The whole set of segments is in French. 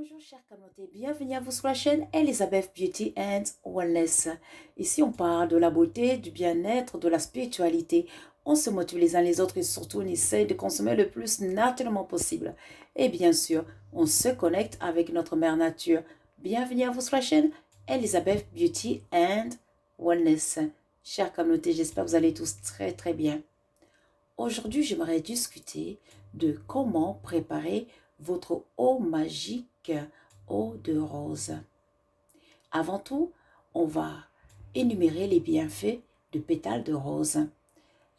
Bonjour chers communautés, bienvenue à vous sur la chaîne Elizabeth Beauty and Wellness. Ici on parle de la beauté, du bien-être, de la spiritualité. On se motive les uns les autres et surtout on essaie de consommer le plus naturellement possible. Et bien sûr, on se connecte avec notre mère nature. Bienvenue à vous sur la chaîne Elizabeth Beauty and Wellness. Chers communautés, j'espère que vous allez tous très bien. Aujourd'hui, j'aimerais discuter de comment préparer votre eau magique, eau de rose. Avant tout, on va énumérer les bienfaits de pétales de rose.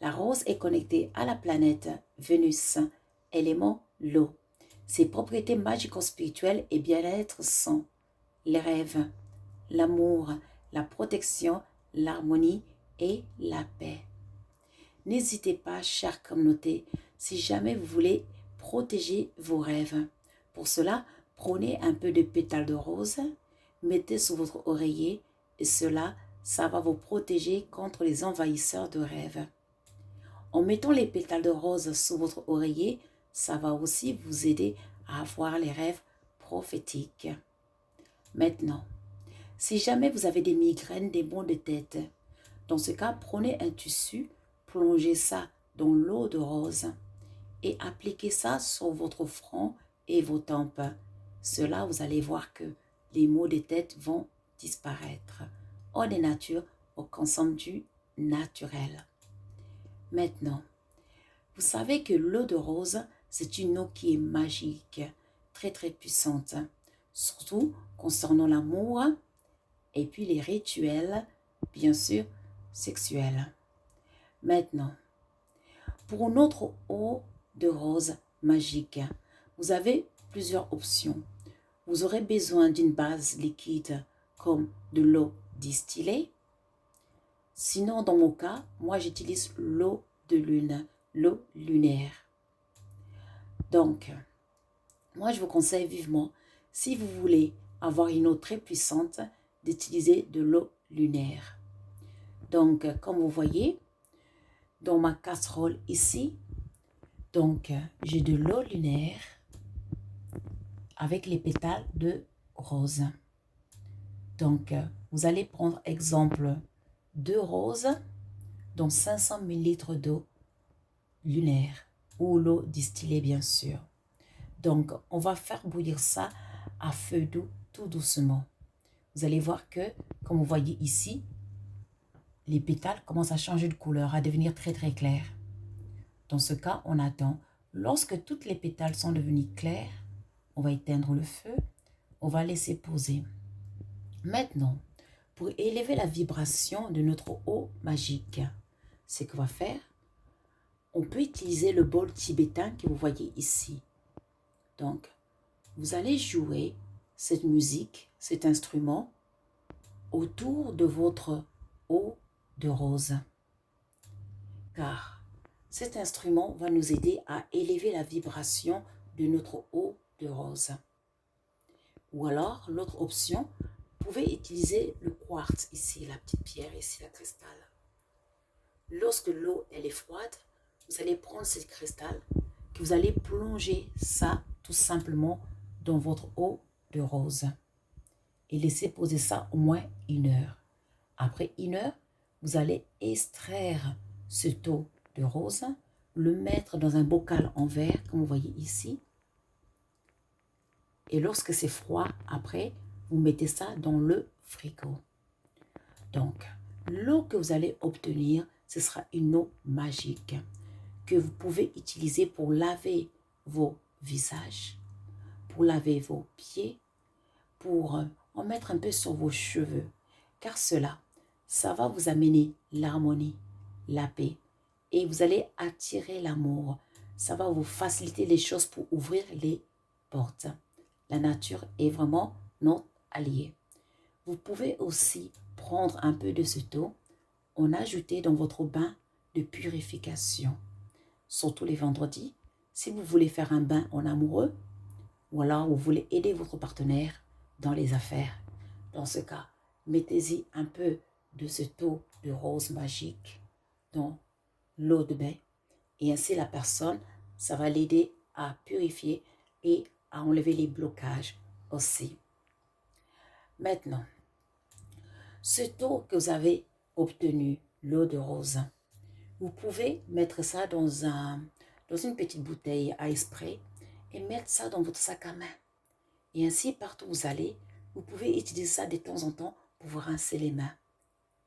La rose est connectée à la planète Vénus, élément l'eau. Ses propriétés magico-spirituelles et bien-être sont les rêves, l'amour, la protection, l'harmonie et la paix. N'hésitez pas, chère communauté, si jamais vous voulez protéger vos rêves. Pour cela, prenez un peu de pétales de rose, mettez sous votre oreiller et ça va vous protéger contre les envahisseurs de rêves. En mettant les pétales de rose sous votre oreiller, ça va aussi vous aider à avoir les rêves prophétiques. Maintenant, si jamais vous avez des migraines, des maux de tête, dans ce cas, prenez un tissu, plongez ça dans l'eau de rose et appliquez ça sur votre front et vos tempes. Cela, vous allez voir que les maux de tête vont disparaître. On est nature, on consomme du naturel. Maintenant, vous savez que l'eau de rose, c'est une eau qui est magique, très puissante, surtout concernant l'amour et puis les rituels, bien sûr, sexuels. Maintenant, pour notre eau de rose magique, vous avez plusieurs options. Vous aurez besoin d'une base liquide comme de l'eau distillée. Sinon, dans mon cas, moi j'utilise l'eau de lune, l'eau lunaire. Donc, moi je vous conseille vivement, si vous voulez avoir une eau très puissante, d'utiliser de l'eau lunaire. Donc, comme vous voyez, dans ma casserole ici, donc j'ai de l'eau lunaire avec les pétales de rose. Donc, vous allez prendre exemple 2 roses dans 500 ml d'eau lunaire ou l'eau distillée bien sûr. Donc, on va faire bouillir ça à feu doux, tout doucement. Vous allez voir que, comme vous voyez ici, les pétales commencent à changer de couleur, à devenir très clairs. Dans ce cas, on attend. Lorsque toutes les pétales sont devenus clairs, on va éteindre le feu, on va laisser poser. Maintenant, pour élever la vibration de notre eau magique, ce qu'on va faire, on peut utiliser le bol tibétain que vous voyez ici. Donc, vous allez jouer cette musique, cet instrument, autour de votre eau de rose. Car cet instrument va nous aider à élever la vibration de notre eau de rose. Ou alors, l'autre option, vous pouvez utiliser le quartz ici, la petite pierre ici, la cristal. Lorsque l'eau elle est froide, vous allez prendre ce cristal, que vous allez plonger ça tout simplement dans votre eau de rose. Et laisser poser ça au moins 1 heure. Après 1 heure, vous allez extraire cette eau de rose, le mettre dans un bocal en verre, comme vous voyez ici. Et lorsque c'est froid, après, vous mettez ça dans le frigo. Donc, l'eau que vous allez obtenir, ce sera une eau magique que vous pouvez utiliser pour laver vos visages, pour laver vos pieds, pour en mettre un peu sur vos cheveux. Car cela, ça va vous amener l'harmonie, la paix. Et vous allez attirer l'amour. Ça va vous faciliter les choses pour ouvrir les portes. La nature est vraiment notre allié. Vous pouvez aussi prendre un peu de cette eau, en ajouter dans votre bain de purification. Surtout les vendredis, si vous voulez faire un bain en amoureux, ou alors vous voulez aider votre partenaire dans les affaires. Dans ce cas, mettez-y un peu de cette eau de rose magique dans l'eau de bain. Et ainsi la personne, ça va l'aider à purifier et à enlever les blocages aussi. Maintenant, ce taux que vous avez obtenu, l'eau de rose, vous pouvez mettre ça dans une petite bouteille à spray et mettre ça dans votre sac à main. Et ainsi, partout où vous allez, vous pouvez utiliser ça de temps en temps pour vous rincer les mains.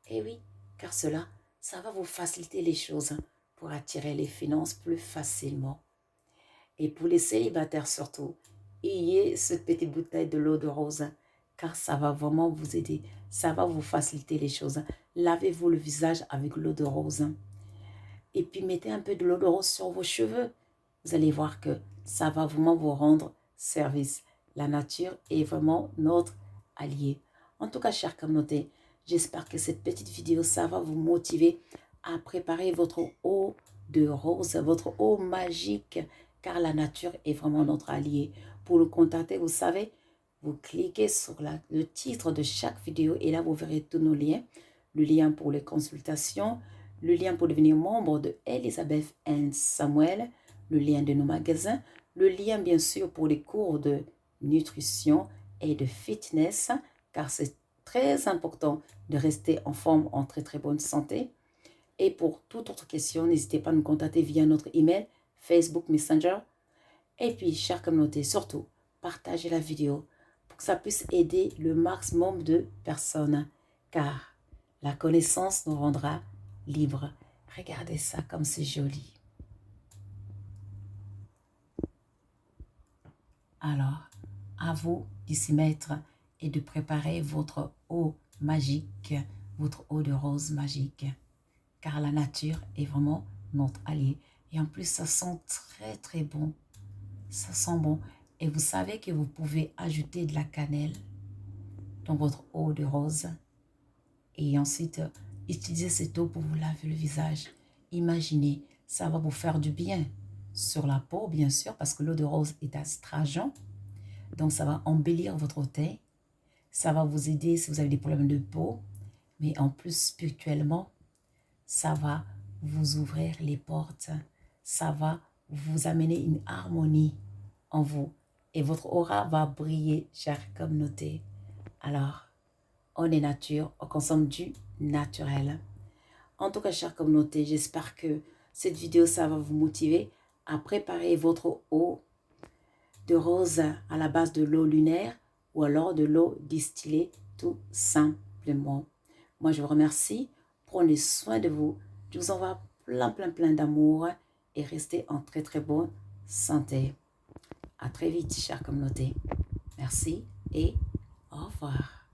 Et oui, car cela, ça va vous faciliter les choses pour attirer les finances plus facilement. Et pour les célibataires surtout, ayez cette petite bouteille de l'eau de rose, car ça va vraiment vous aider. Ça va vous faciliter les choses. Lavez-vous le visage avec l'eau de rose. Et puis mettez un peu de l'eau de rose sur vos cheveux. Vous allez voir que ça va vraiment vous rendre service. La nature est vraiment notre allié. En tout cas, chers communautés, j'espère que cette petite vidéo, ça va vous motiver à préparer votre eau de rose, votre eau magique, car la nature est vraiment notre allié. Pour le contacter, vous savez, vous cliquez sur le titre de chaque vidéo et là, vous verrez tous nos liens. Le lien pour les consultations, le lien pour devenir membre de Elizabeth and Samuel, le lien de nos magasins, le lien bien sûr pour les cours de nutrition et de fitness, car c'est très important de rester en forme, en très très bonne santé. Et pour toute autre question, n'hésitez pas à nous contacter via notre email, Facebook Messenger. Et puis, chers communautés, surtout, partagez la vidéo pour que ça puisse aider le maximum de personnes, car la connaissance nous rendra libres. Regardez ça comme c'est joli. Alors, à vous d'y s'y mettre et de préparer votre eau magique, votre eau de rose magique, car la nature est vraiment notre allié. Et en plus, ça sent très très bon. Ça sent bon. Et vous savez que vous pouvez ajouter de la cannelle dans votre eau de rose. Et ensuite, utilisez cette eau pour vous laver le visage. Imaginez, ça va vous faire du bien sur la peau, bien sûr, parce que l'eau de rose est astringent. Donc, ça va embellir votre teint. Ça va vous aider si vous avez des problèmes de peau. Mais en plus, spirituellement, ça va vous ouvrir les portes. Ça va vous amener une harmonie en vous. Et votre aura va briller, chère communauté. Alors, on est nature, on consomme du naturel. En tout cas, chère communauté, j'espère que cette vidéo, ça va vous motiver à préparer votre eau de rose à la base de l'eau lunaire ou alors de l'eau distillée, tout simplement. Moi, je vous remercie. Prenez soin de vous. Je vous envoie plein d'amour et restez en très très bonne santé. À très vite, chère communauté. Merci et au revoir.